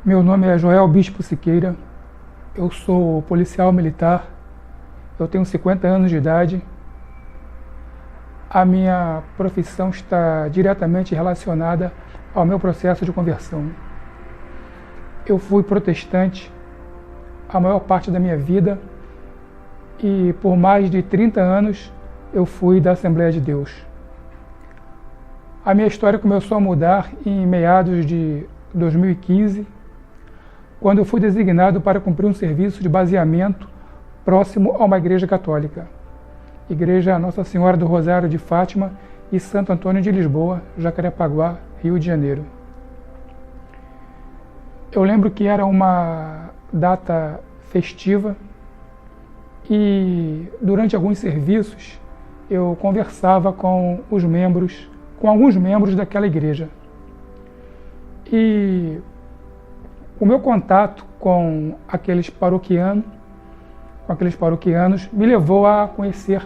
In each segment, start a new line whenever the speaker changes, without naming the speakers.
Meu nome é Joel Bispo Siqueira, eu sou policial militar, eu tenho 50 anos de idade. A minha profissão está diretamente relacionada ao meu processo de conversão. Eu fui protestante a maior parte da minha vida e por mais de 30 anos eu fui da Assembleia de Deus. A minha história começou a mudar em meados de 2015, quando eu fui designado para cumprir um serviço de baseamento próximo a uma igreja católica, Igreja Nossa Senhora do Rosário de Fátima e Santo Antônio de Lisboa, Jacarepaguá, Rio de Janeiro. Eu lembro que era uma data festiva e durante alguns serviços eu conversava com alguns membros daquela igreja. E o meu contato com aqueles paroquianos me levou a conhecer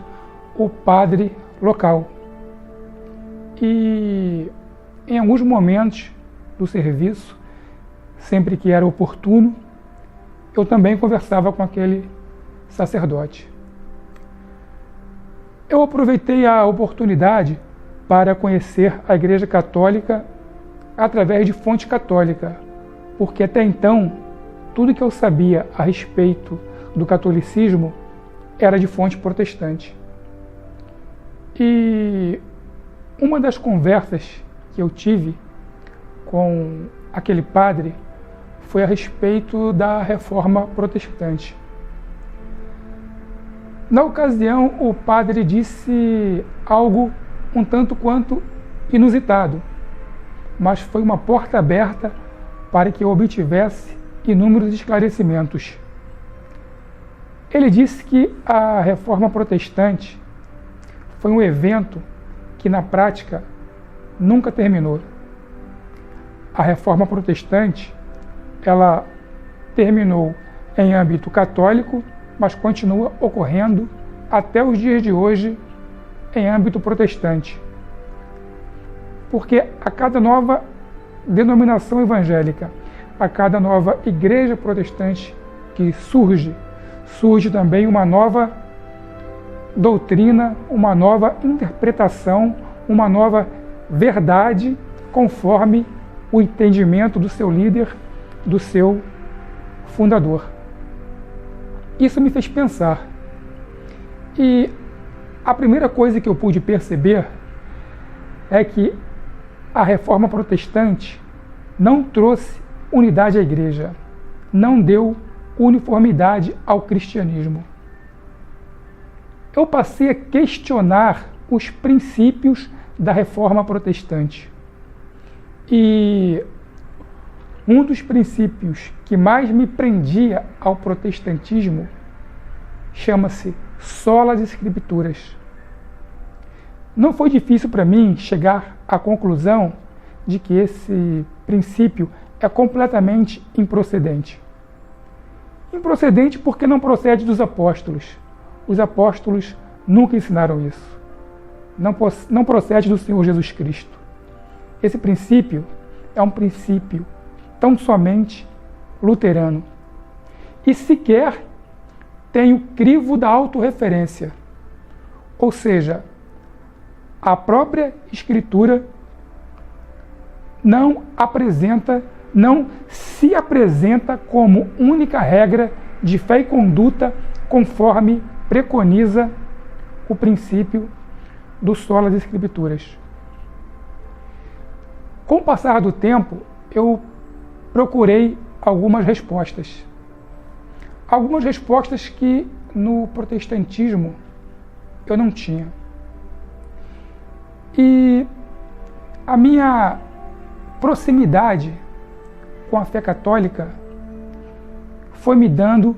o padre local. E em alguns momentos do serviço, sempre que era oportuno, eu também conversava com aquele sacerdote. Eu aproveitei a oportunidade para conhecer a Igreja Católica através de fonte católica, porque até então, tudo que eu sabia a respeito do catolicismo era de fonte protestante. E uma das conversas que eu tive com aquele padre foi a respeito da Reforma Protestante. Na ocasião, o padre disse algo um tanto quanto inusitado, mas foi uma porta aberta para que eu obtivesse inúmeros esclarecimentos. Ele disse que a Reforma Protestante foi um evento que, na prática, nunca terminou. A Reforma Protestante, ela terminou em âmbito católico, mas continua ocorrendo até os dias de hoje em âmbito protestante. Porque a cada nova denominação evangélica, a cada nova igreja protestante que surge também uma nova doutrina, uma nova interpretação, uma nova verdade, conforme o entendimento do seu líder, do seu fundador. Isso me fez pensar. E a primeira coisa que eu pude perceber é que a Reforma Protestante não trouxe unidade à igreja, não deu uniformidade ao cristianismo. Eu passei a questionar os princípios da Reforma Protestante. E um dos princípios que mais me prendia ao protestantismo chama-se sola Escrituras. Não foi difícil para mim chegar à conclusão de que esse princípio é completamente improcedente. Improcedente porque não procede dos apóstolos. Os apóstolos nunca ensinaram isso. Não procede do Senhor Jesus Cristo. Esse princípio é um princípio tão somente luterano. E sequer tem o crivo da autorreferência. Ou seja, a própria Escritura não se apresenta como única regra de fé e conduta conforme preconiza o princípio do sola Escrituras. Com o passar do tempo, eu procurei algumas respostas. Algumas respostas que no protestantismo eu não tinha. E a minha proximidade com a fé católica foi me dando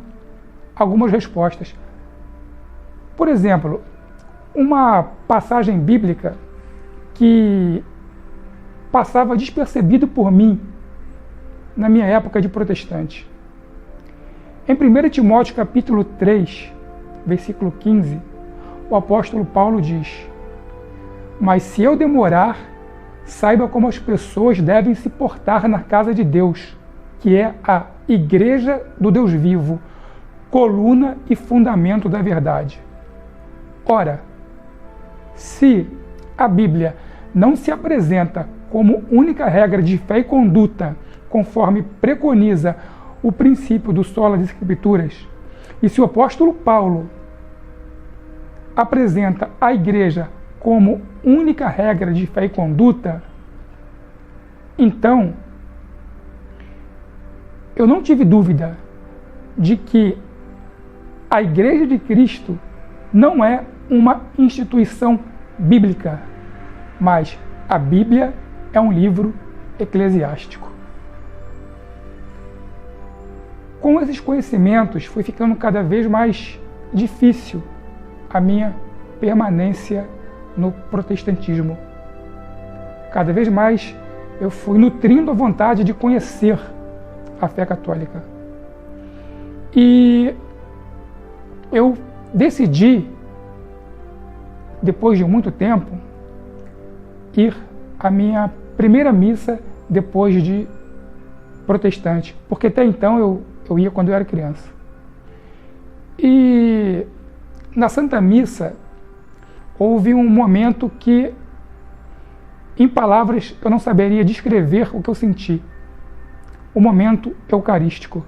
algumas respostas. Por exemplo, uma passagem bíblica que passava despercebido por mim na minha época de protestante. Em 1 Timóteo capítulo 3, versículo 15, o apóstolo Paulo diz: "Mas se eu demorar, saiba como as pessoas devem se portar na casa de Deus, que é a Igreja do Deus Vivo, coluna e fundamento da verdade. Ora, se a Bíblia não se apresenta como única regra de fé e conduta, conforme preconiza o princípio do sola das Escrituras, e se o apóstolo Paulo apresenta a Igreja como única regra de fé e conduta, então eu não tive dúvida de que a Igreja de Cristo não é uma instituição bíblica, mas a Bíblia é um livro eclesiástico. Com esses conhecimentos, foi ficando cada vez mais difícil a minha permanência no protestantismo. Cada vez mais eu fui nutrindo a vontade de conhecer a fé católica. E eu decidi, depois de muito tempo, ir à minha primeira missa depois de protestante, porque até então eu ia quando eu era criança. E na Santa Missa houve um momento que, em palavras, eu não saberia descrever o que eu senti. O momento eucarístico.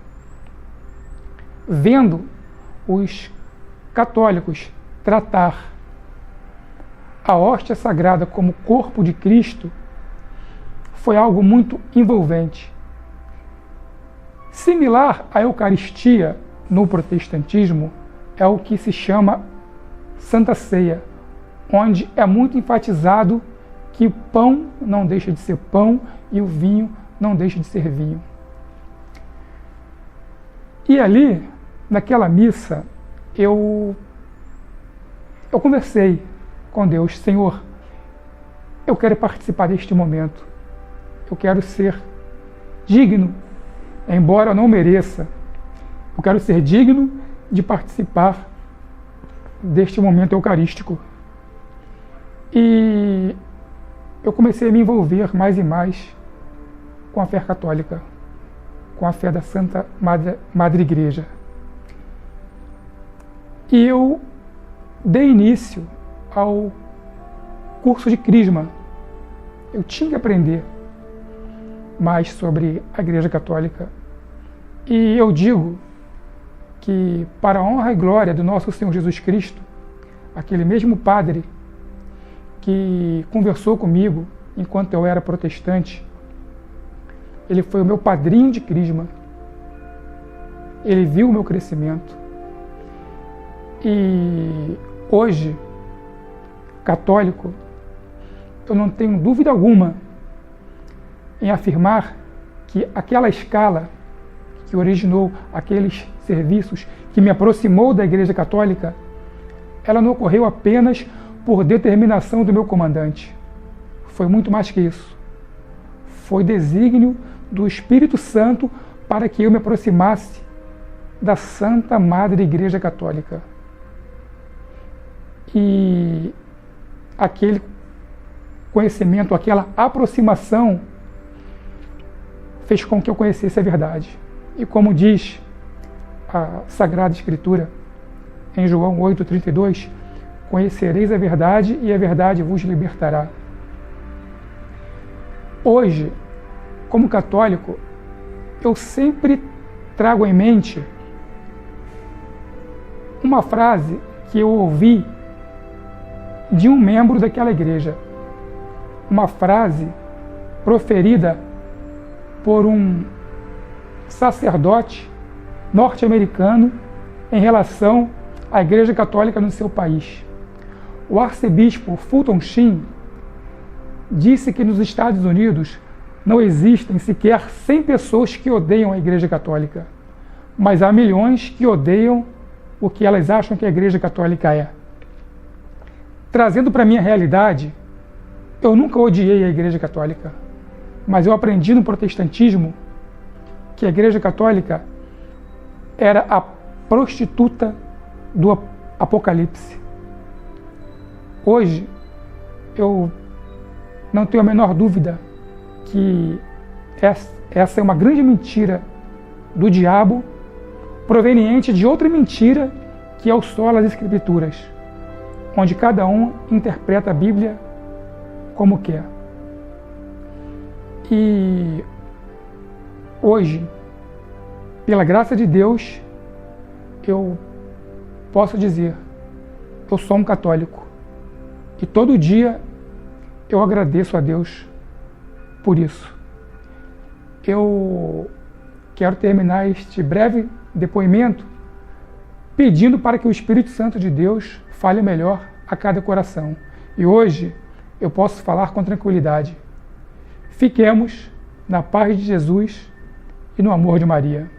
Vendo os católicos tratar a hóstia sagrada como corpo de Cristo, foi algo muito envolvente. Similar à Eucaristia no protestantismo é o que se chama Santa Ceia, onde é muito enfatizado que o pão não deixa de ser pão e o vinho não deixa de ser vinho. E ali, naquela missa, eu conversei com Deus: Senhor, eu quero participar deste momento, eu quero ser digno, embora eu não mereça, eu quero ser digno de participar deste momento eucarístico. E eu comecei a me envolver mais e mais com a fé católica, com a fé da Santa Madre Igreja. E eu dei início ao curso de Crisma. Eu tinha que aprender mais sobre a Igreja Católica. E eu digo que, para a honra e glória do nosso Senhor Jesus Cristo, aquele mesmo padre que conversou comigo enquanto eu era protestante, ele foi o meu padrinho de Crisma. Ele viu o meu crescimento. E hoje, católico, eu não tenho dúvida alguma em afirmar que aquela escala que originou aqueles serviços, que me aproximou da Igreja Católica, ela não ocorreu apenas por determinação do meu comandante. Foi muito mais que isso. Foi desígnio do Espírito Santo para que eu me aproximasse da Santa Madre Igreja Católica. E aquele conhecimento, aquela aproximação fez com que eu conhecesse a verdade. E como diz a Sagrada Escritura, em João 8,32, conhecereis a verdade e a verdade vos libertará. Hoje, como católico, eu sempre trago em mente uma frase que eu ouvi de um membro daquela igreja. Uma frase proferida por um sacerdote norte-americano em relação à Igreja Católica no seu país. O arcebispo Fulton Sheen disse que nos Estados Unidos não existem sequer 100 pessoas que odeiam a Igreja Católica, mas há milhões que odeiam o que elas acham que a Igreja Católica é. Trazendo para a minha realidade, eu nunca odiei a Igreja Católica, mas eu aprendi no protestantismo que a Igreja Católica era a prostituta do Apocalipse. Hoje, eu não tenho a menor dúvida que essa é uma grande mentira do diabo, proveniente de outra mentira que é o solo das Escrituras, onde cada um interpreta a Bíblia como quer. E hoje, pela graça de Deus, eu posso dizer, eu sou um católico. E todo dia eu agradeço a Deus por isso. Eu quero terminar este breve depoimento pedindo para que o Espírito Santo de Deus fale melhor a cada coração. E hoje eu posso falar com tranquilidade. Fiquemos na paz de Jesus e no amor de Maria.